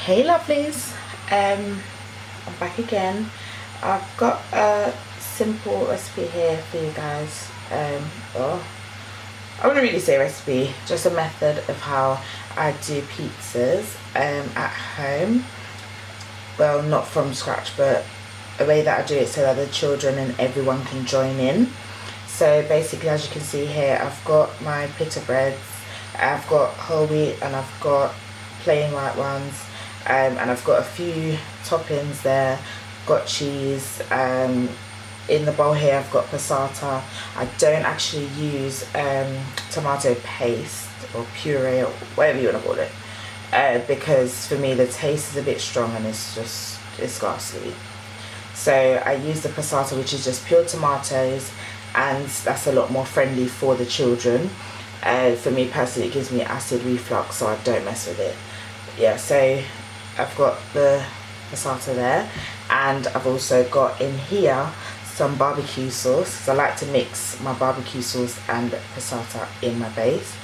Hey lovelies, I'm back again. I've got a simple recipe here for you guys. Well, I wouldn't really say recipe, just a method of how I do pizzas at home. Well, not from scratch, but a way that I do it so that the children and everyone can join in. So basically, as you can see here, I've got my pita breads, I've got whole wheat, and I've got plain white ones, and I've got a few toppings there. Got cheese. In the bowl here I've got passata. I don't actually use tomato paste or puree or whatever you want to call it, because for me the taste is a bit strong and it's ghastly. So I use the passata, which is just pure tomatoes, and that's a lot more friendly for the children. For me personally, it gives me acid reflux, so I don't mess with it. Yeah, so I've got the passata there, and I've also got in here some barbecue sauce, because I like to mix my barbecue sauce and passata in my base.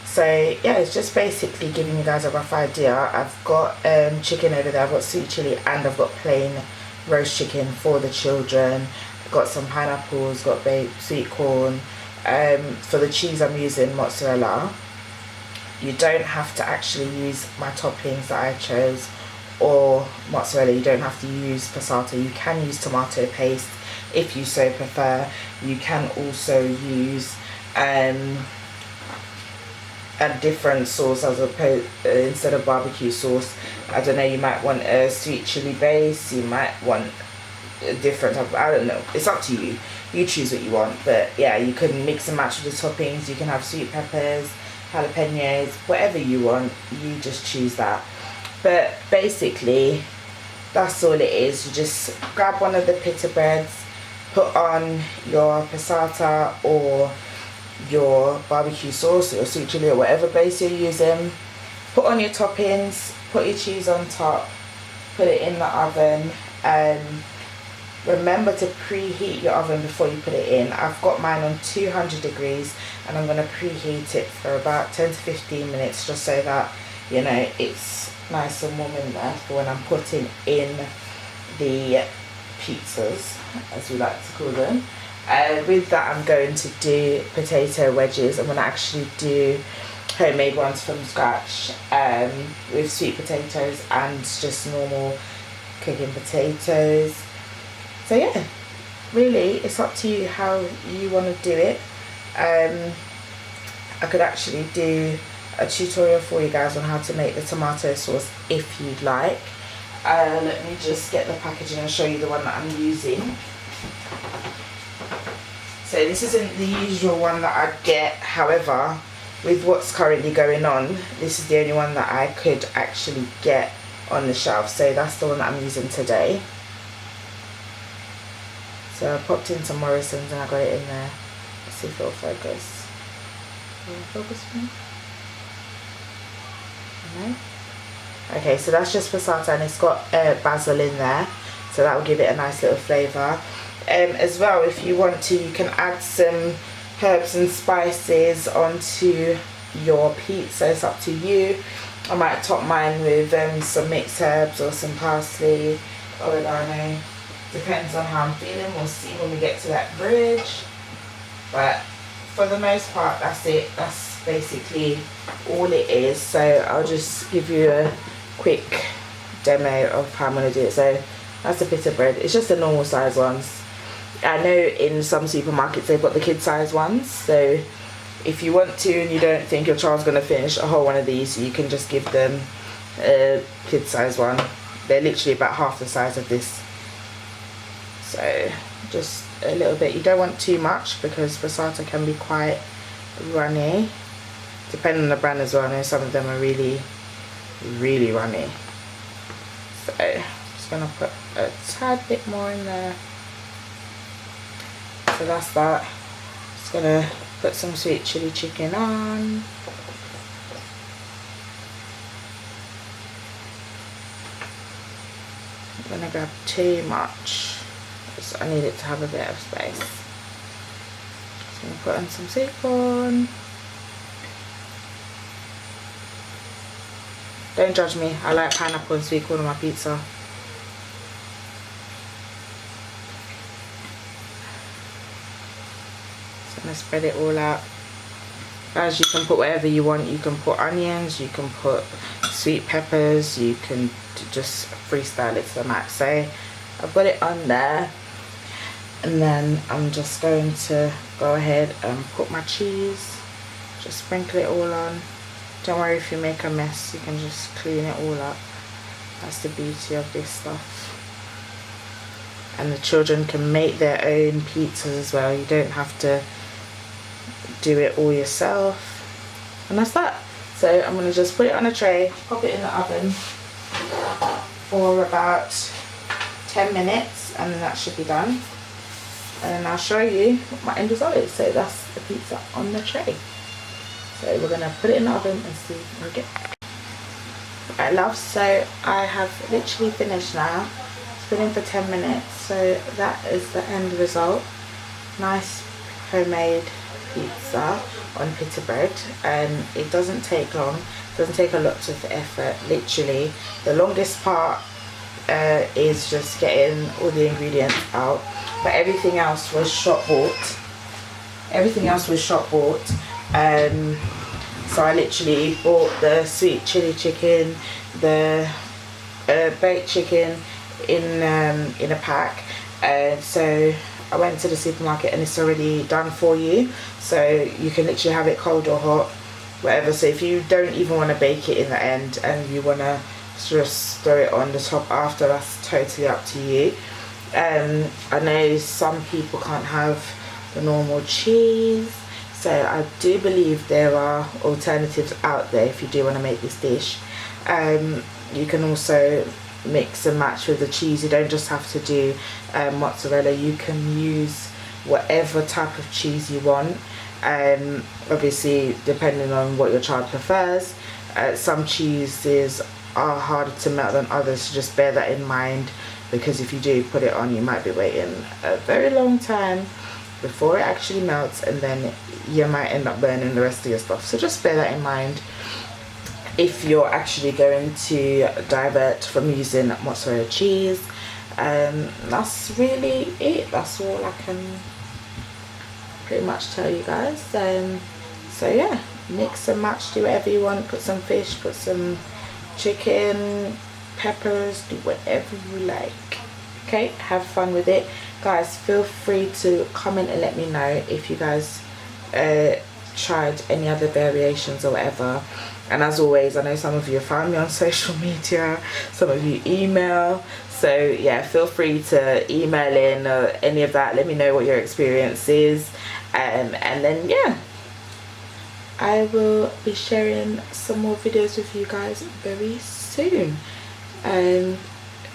So yeah, it's just basically giving you guys a rough idea. I've got chicken over there, I've got sweet chili, and I've got plain roast chicken for the children. I've got some pineapples, got baked sweet corn. For the cheese I'm using mozzarella. You don't have to actually use my toppings that I chose or mozzarella. You don't have to use passata. You can use tomato paste if you so prefer. You can also use a different sauce as opposed instead of barbecue sauce. I don't know, you might want a sweet chili base, you might want a different type of, I don't know, it's up to you. You choose what you want, but yeah, you can mix and match with the toppings. You can have sweet peppers, jalapenos, whatever you want, you just choose that. But basically that's all it is. You just grab one of the pita breads, put on your passata or your barbecue sauce or your sweet chili or whatever base you're using, put on your toppings, put your cheese on top, put it in the oven, and remember to preheat your oven before you put it in. I've got mine on 200 degrees and I'm going to preheat it for about 10 to 15 minutes, just so that, you know, it's nice and warm in there for when I'm putting in the pizzas, as we like to call them. With that, I'm going to do potato wedges. I'm going to actually do homemade ones from scratch, with sweet potatoes and just normal cooking potatoes. So yeah, really it's up to you how you want to do it. I could actually do a tutorial for you guys on how to make the tomato sauce if you'd like. Let me just get the packaging and show you the one that I'm using. So this isn't the usual one that I'd get, however, with what's currently going on, this is the only one that I could actually get on the shelf. So that's the one that I'm using today. So I popped into Morrisons and I got it in there. Let's see if it'll focus. Will it focus for me? No? Okay, so that's just passata, and it's got basil in there, so that will give it a nice little flavour. As well, if you want to, you can add some herbs and spices onto your pizza. It's up to you. I might top mine with some mixed herbs or some parsley, oregano. Depends on how I'm feeling. We'll see when we get to that bridge. But for the most part, that's it. That's basically all it is. So I'll just give you a quick demo of how I'm going to do it. So that's the pita bread. It's just the normal size ones. I know in some supermarkets they've got the kid size ones. So if you want to and you don't think your child's going to finish a whole one of these, you can just give them a kid size one. They're literally about half the size of this. So just a little bit. You don't want too much because passata can be quite runny, depending on the brand as well. I know some of them are really, really runny. So just gonna put a tad bit more in there. So that's that. Just gonna put some sweet chili chicken on. I'm gonna grab too much. I need it to have a bit of space. Just going to put in some sweet corn. Don't judge me. I like pineapple and sweet corn on my pizza. So I'm gonna spread it all out. Guys, you can put whatever you want. You can put onions, you can put sweet peppers, you can just freestyle it to the max. So I've got it on there, and then I'm just going to go ahead and put my cheese, just sprinkle it all on. Don't worry if you make a mess, you can just clean it all up. That's the beauty of this stuff. And the children can make their own pizzas as well. You don't have to do it all yourself. And that's that. So I'm going to just put it on a tray, pop it in the oven for about 10 minutes, and then that should be done. And then I'll show you what my end result is. So that's the pizza on the tray. So we're going to put it in the oven and see what we get. Right, love, so I have literally finished now. It's been in for 10 minutes. So that is the end result. Nice homemade pizza on pita bread, and it doesn't take long, it doesn't take a lot of effort. Literally the longest part is just getting all the ingredients out, but everything else was shop bought. So I literally bought the sweet chili chicken, the baked chicken in a pack, and so I went to the supermarket and it's already done for you, so you can literally have it cold or hot, whatever. So if you don't even want to bake it in the end and you want to just throw it on the top after, that's totally up to you. I know some people can't have the normal cheese, so I do believe there are alternatives out there if you do want to make this dish. You can also mix and match with the cheese. You don't just have to do mozzarella. You can use whatever type of cheese you want, obviously depending on what your child prefers. Some cheeses are harder to melt than others, so just bear that in mind, because if you do put it on, you might be waiting a very long time before it actually melts, and then you might end up burning the rest of your stuff. So just bear that in mind if you're actually going to divert from using mozzarella cheese. That's really it. That's all I can pretty much tell you guys. So yeah, mix and match, do whatever you want. Put some fish, put some chicken, peppers, do whatever you like. Okay, have fun with it, guys. Feel free to comment and let me know if you guys tried any other variations or whatever. And as always, I know some of you found me on social media, some of you email, so yeah, feel free to email in or any of that. Let me know what your experience is, and then yeah, I will be sharing some more videos with you guys very soon.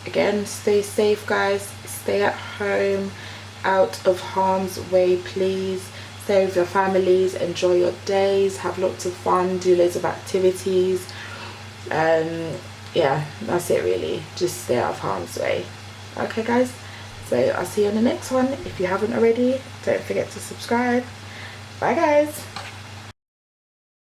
Again, stay safe, guys. Stay at home, out of harm's way, please. Stay with your families, enjoy your days, have lots of fun, do loads of activities. Yeah, that's it really. Just stay out of harm's way. Okay, guys, so I'll see you on the next one. If you haven't already, don't forget to subscribe. Bye, guys.